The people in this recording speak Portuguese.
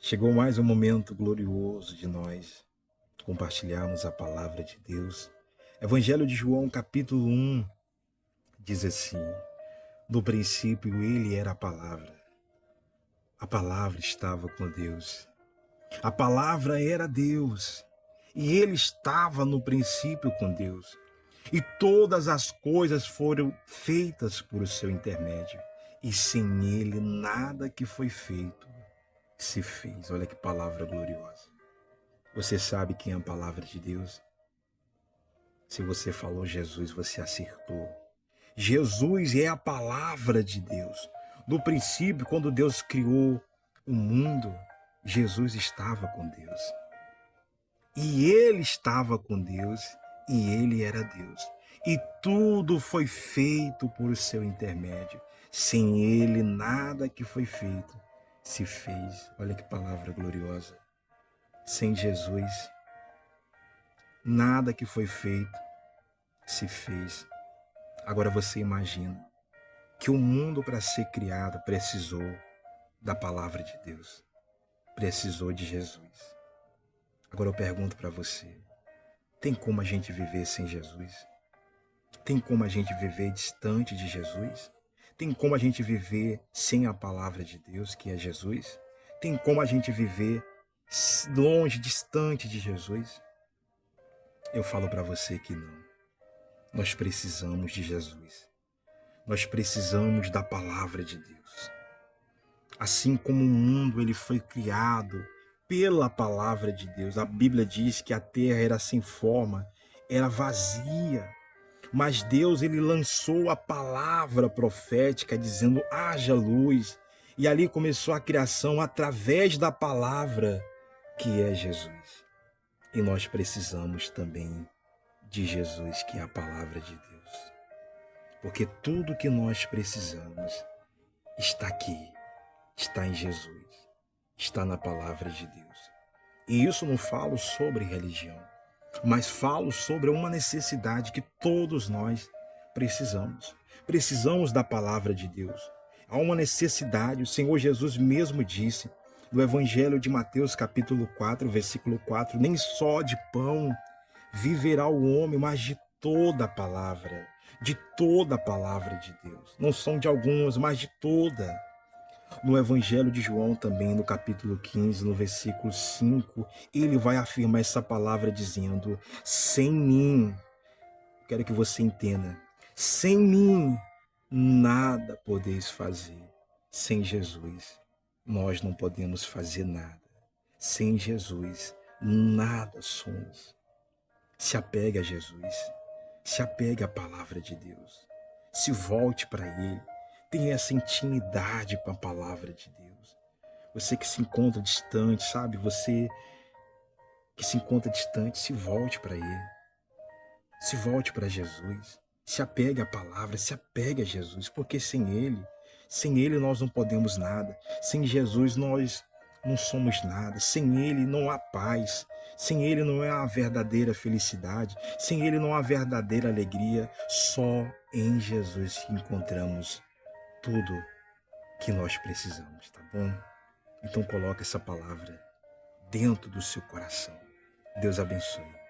Chegou mais um momento glorioso de nós compartilharmos a palavra de Deus. Evangelho de João, capítulo 1, diz assim: no princípio ele era a palavra estava com Deus, a palavra era Deus, e ele estava no princípio com Deus, e todas as coisas foram feitas por o seu intermédio, e sem ele nada que foi feito se fez. Olha que palavra gloriosa. Você sabe quem é a palavra de Deus? Se você falou Jesus, você acertou. Jesus é a palavra de Deus. No princípio, quando Deus criou o mundo, Jesus estava com Deus. E ele estava com Deus, e ele era Deus. E tudo foi feito por seu intermédio. Sem ele, nada que foi feito se fez. Olha que palavra gloriosa. Sem Jesus, nada que foi feito se fez. Agora você imagina que o mundo, para ser criado, precisou da palavra de Deus, precisou de Jesus. Agora eu pergunto para você, tem como a gente viver sem Jesus? Tem como a gente viver distante de Jesus? Tem como a gente viver sem a palavra de Deus, que é Jesus? Tem como a gente viver longe, distante de Jesus? Eu falo para você que não. Nós precisamos de Jesus. Nós precisamos da palavra de Deus. Assim como o mundo ele foi criado pela palavra de Deus. A Bíblia diz que a terra era sem forma, era vazia. Mas Deus ele lançou a palavra profética dizendo: haja luz. E ali começou a criação através da palavra que é Jesus. E nós precisamos também de Jesus, que é a palavra de Deus. Porque tudo que nós precisamos está aqui, está em Jesus, está na palavra de Deus. E isso não falo sobre religião, mas falo sobre uma necessidade que todos nós precisamos. Precisamos da palavra de Deus. Há uma necessidade, o Senhor Jesus mesmo disse, no Evangelho de Mateus, capítulo 4, versículo 4, nem só de pão viverá o homem, mas de toda a palavra de Deus. Não são de algumas, mas de toda. No Evangelho de João também, no capítulo 15, no versículo 5, ele vai afirmar essa palavra dizendo: sem mim, quero que você entenda, sem mim nada podeis fazer. Sem Jesus, nós não podemos fazer nada. Sem Jesus, nada somos. Se apegue a Jesus, se apegue à palavra de Deus, se volte para Ele, tenha essa intimidade com a palavra de Deus. Você que se encontra distante, sabe? Você que se encontra distante, se volte para Ele, se volte para Jesus, se apegue à palavra, se apegue a Jesus, porque sem Ele nós não podemos nada, sem Jesus nós não somos nada, sem Ele não há paz, sem Ele não há a verdadeira felicidade, sem Ele não há a verdadeira alegria. Só em Jesus que encontramos tudo que nós precisamos, tá bom? Então coloque essa palavra dentro do seu coração. Deus abençoe.